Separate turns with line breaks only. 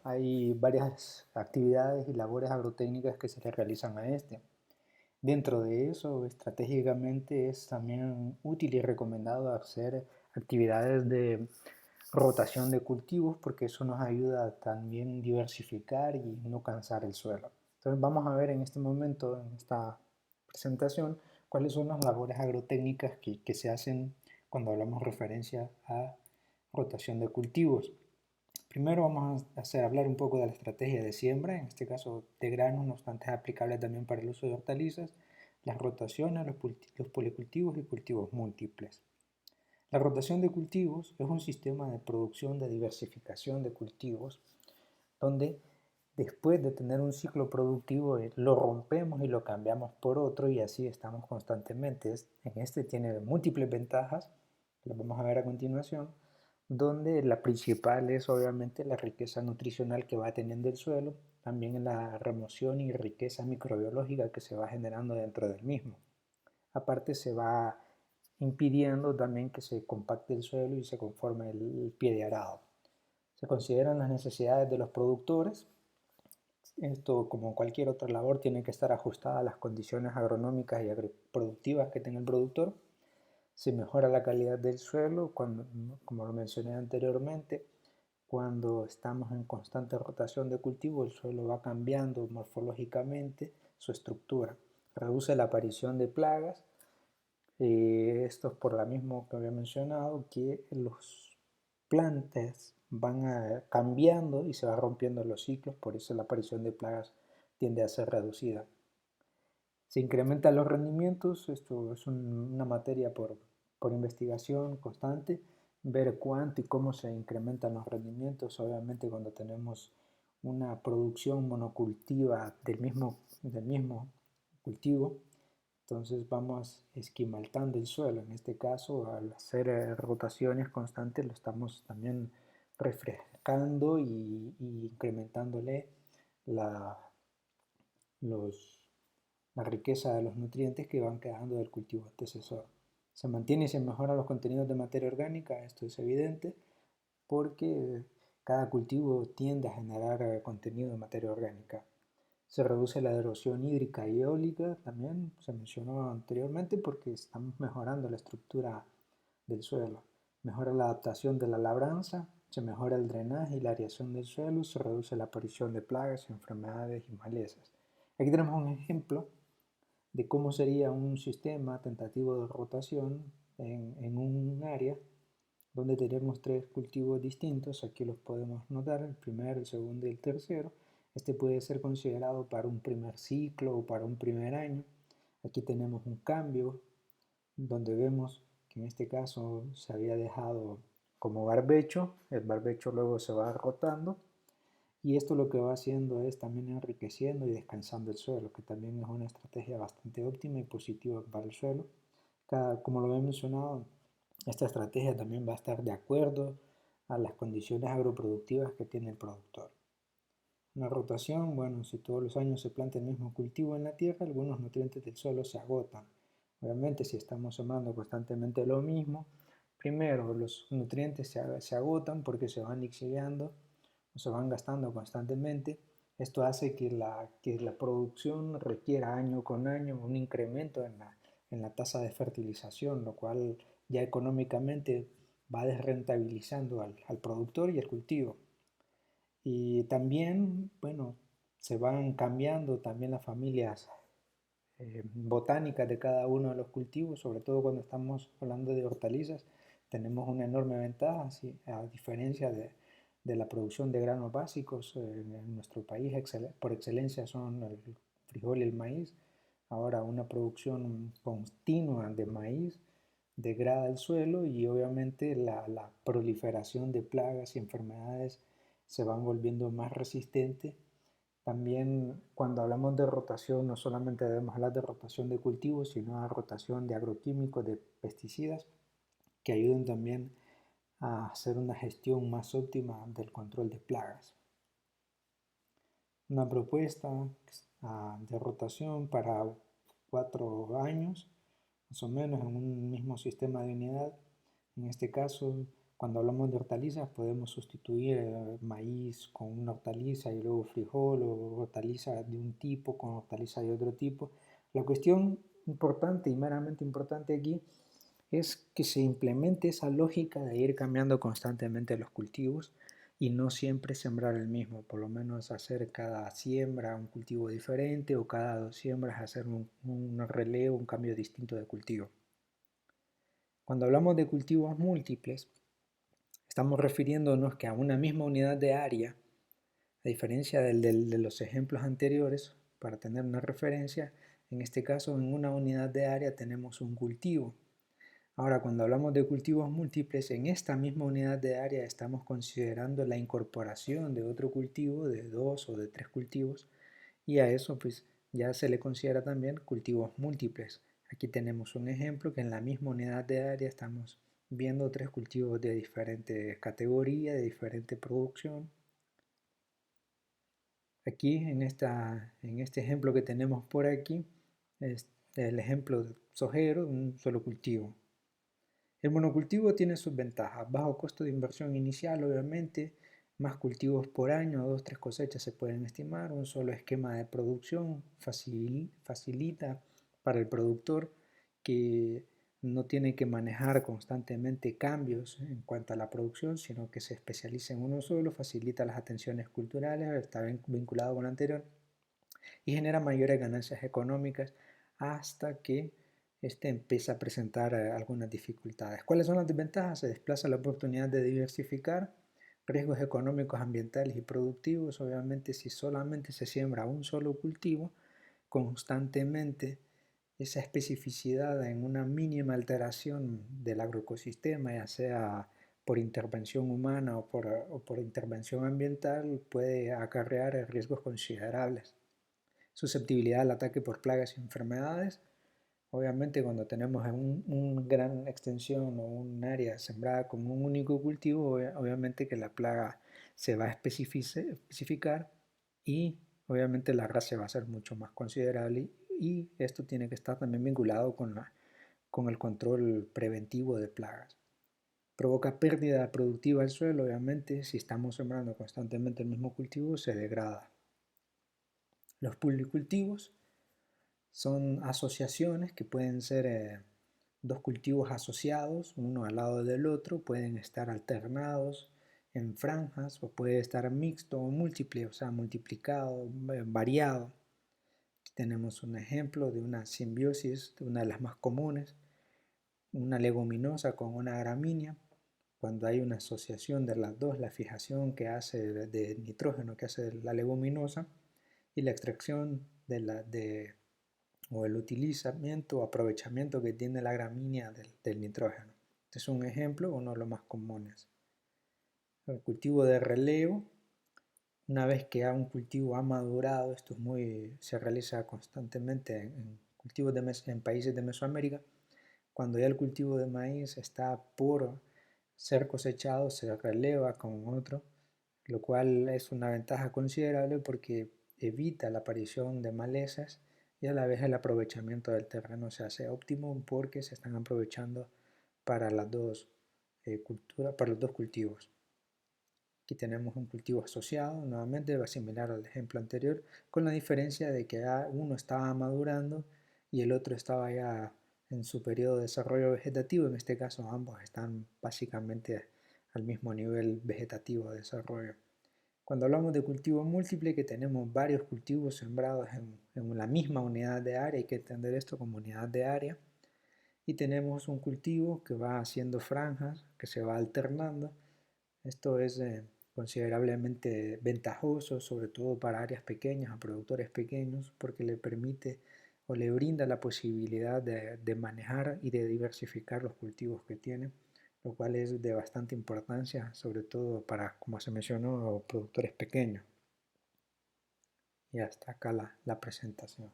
hay varias actividades y labores agrotécnicas que se le realizan a este. Dentro de eso, estratégicamente es también útil y recomendado hacer actividades de rotación de cultivos porque eso nos ayuda a también diversificar y no cansar el suelo. Entonces vamos a ver en este momento, en esta presentación, cuáles son las labores agrotécnicas que se hacen cuando hablamos referencia a rotación de cultivos. Primero vamos a hablar un poco de la estrategia de siembra, en este caso de granos, no obstante es aplicable también para el uso de hortalizas, las rotaciones, los policultivos y cultivos múltiples. La rotación de cultivos es un sistema de producción de diversificación de cultivos donde después de tener un ciclo productivo lo rompemos y lo cambiamos por otro y así estamos constantemente. En este tiene múltiples ventajas, que las vamos a ver a continuación, donde la principal es obviamente la riqueza nutricional que va teniendo el suelo, también en la remoción y riqueza microbiológica que se va generando dentro del mismo. Aparte se va impidiendo también que se compacte el suelo y se conforme el pie de arado. Se consideran las necesidades de los productores. Esto, como cualquier otra labor, tiene que estar ajustada a las condiciones agronómicas y agroproductivas que tenga el productor. Se mejora la calidad del suelo, como lo mencioné anteriormente, cuando estamos en constante rotación de cultivo, el suelo va cambiando morfológicamente su estructura. Reduce la aparición de plagas. Esto es por lo mismo que había mencionado, que los plantas van cambiando y se van rompiendo los ciclos, por eso la aparición de plagas tiende a ser reducida. Se incrementan los rendimientos, esto es una materia por investigación constante, ver cuánto y cómo se incrementan los rendimientos, obviamente cuando tenemos una producción monocultiva del mismo cultivo, entonces vamos esquimaltando el suelo. En este caso, al hacer rotaciones constantes, lo estamos también refrescando y incrementándole la, la riqueza de los nutrientes que van quedando del cultivo antecesor. Se mantiene y se mejoran los contenidos de materia orgánica, esto es evidente, porque cada cultivo tiende a generar contenido de materia orgánica. Se reduce la erosión hídrica y eólica, también se mencionó anteriormente, porque estamos mejorando la estructura del suelo. Mejora la adaptación de la labranza, se mejora el drenaje y la aireación del suelo, se reduce la aparición de plagas, enfermedades y malezas. Aquí tenemos un ejemplo de cómo sería un sistema tentativo de rotación en un área donde tenemos tres cultivos distintos. Aquí los podemos notar, el primero, el segundo y el tercero. Este puede ser considerado para un primer ciclo o para un primer año. Aquí tenemos un cambio donde vemos que en este caso se había dejado como barbecho, el barbecho luego se va rotando y esto lo que va haciendo es también enriqueciendo y descansando el suelo, que también es una estrategia bastante óptima y positiva para el suelo. Como lo he mencionado, esta estrategia también va a estar de acuerdo a las condiciones agroproductivas que tiene el productor. Una rotación, bueno, si todos los años se planta el mismo cultivo en la tierra, algunos nutrientes del suelo se agotan. Obviamente, si estamos sembrando constantemente lo mismo, primero los nutrientes se agotan porque se van lixiviando o se van gastando constantemente. Esto hace que la producción requiera año con año un incremento en la tasa de fertilización, lo cual ya económicamente va desrentabilizando al productor y al cultivo. Y también, bueno, se van cambiando también las familias botánicas de cada uno de los cultivos, sobre todo cuando estamos hablando de hortalizas, tenemos una enorme ventaja, ¿sí? A diferencia de la producción de granos básicos en nuestro país, por excelencia son el frijol y el maíz. Ahora una producción continua de maíz degrada el suelo y obviamente la proliferación de plagas y enfermedades se van volviendo más resistentes. También cuando hablamos de rotación no solamente debemos hablar de rotación de cultivos, sino de rotación de agroquímicos, de pesticidas, que ayuden también a hacer una gestión más óptima del control de plagas. Una propuesta de rotación para 4 años, más o menos en un mismo sistema de unidad. En este caso, Cuando hablamos de hortalizas podemos sustituir maíz con una hortaliza y luego frijol o hortaliza de un tipo con hortaliza de otro tipo. La cuestión importante y meramente importante aquí es que se implemente esa lógica de ir cambiando constantemente los cultivos y no siempre sembrar el mismo, por lo menos hacer cada siembra un cultivo diferente o cada 2 siembras hacer un relevo, un cambio distinto de cultivo. Cuando hablamos de cultivos múltiples, estamos refiriéndonos que a una misma unidad de área, a diferencia de los ejemplos anteriores, para tener una referencia, en este caso en una unidad de área tenemos un cultivo. Ahora, cuando hablamos de cultivos múltiples, en esta misma unidad de área estamos considerando la incorporación de otro cultivo, de 2 o de 3 cultivos, y a eso pues ya se le considera también cultivos múltiples. Aquí tenemos un ejemplo que en la misma unidad de área estamos viendo 3 cultivos de diferente categoría, de diferente producción. Aquí en este ejemplo que tenemos por aquí, es el ejemplo de sojero, un solo cultivo. El monocultivo tiene sus ventajas, bajo costo de inversión inicial obviamente, más cultivos por año, 2-3 cosechas se pueden estimar, un solo esquema de producción facilita para el productor que no tiene que manejar constantemente cambios en cuanto a la producción, sino que se especializa en uno solo, facilita las atenciones culturales, está vinculado con lo anterior, y genera mayores ganancias económicas hasta que empieza a presentar algunas dificultades. ¿Cuáles son las desventajas? Se desplaza la oportunidad de diversificar, riesgos económicos, ambientales y productivos. Obviamente, si solamente se siembra un solo cultivo, constantemente esa especificidad en una mínima alteración del agroecosistema, ya sea por intervención humana o por intervención ambiental, puede acarrear riesgos considerables. Susceptibilidad al ataque por plagas y enfermedades. Obviamente cuando tenemos una gran extensión o un área sembrada con un único cultivo, obviamente que la plaga se va a especificar y obviamente la raza va a ser mucho más considerable y esto tiene que estar también vinculado con el control preventivo de plagas. Provoca pérdida productiva al suelo, obviamente si estamos sembrando constantemente el mismo cultivo se degrada. Los policultivos son asociaciones que pueden ser 2 cultivos asociados, uno al lado del otro, pueden estar alternados en franjas o puede estar mixto o múltiple, o sea, multiplicado, variado. Aquí tenemos un ejemplo de una simbiosis, de una de las más comunes, una leguminosa con una gramínea. Cuando hay una asociación de las dos, la fijación que hace de nitrógeno que hace la leguminosa y la extracción o el utilizamiento o aprovechamiento que tiene la gramínea del nitrógeno. Este es un ejemplo, uno de los más comunes. El cultivo de relevo, una vez que un cultivo ha madurado, esto se realiza constantemente en cultivos en países de Mesoamérica, cuando ya el cultivo de maíz está por ser cosechado, se releva con otro, lo cual es una ventaja considerable porque evita la aparición de malezas y a la vez el aprovechamiento del terreno se hace óptimo porque se están aprovechando para las dos para los dos cultivos. Aquí tenemos un cultivo asociado, nuevamente va similar al ejemplo anterior, con la diferencia de que uno estaba madurando y el otro estaba ya en su periodo de desarrollo vegetativo. En este caso ambos están básicamente al mismo nivel vegetativo de desarrollo. Cuando hablamos de cultivo múltiple, que tenemos varios cultivos sembrados en la misma unidad de área, hay que entender esto como unidad de área, y tenemos un cultivo que va haciendo franjas, que se va alternando. Esto es considerablemente ventajoso, sobre todo para áreas pequeñas, a productores pequeños, porque le permite o le brinda la posibilidad de manejar y de diversificar los cultivos que tiene, lo cual es de bastante importancia, sobre todo para, como se mencionó, productores pequeños. Y hasta acá la presentación.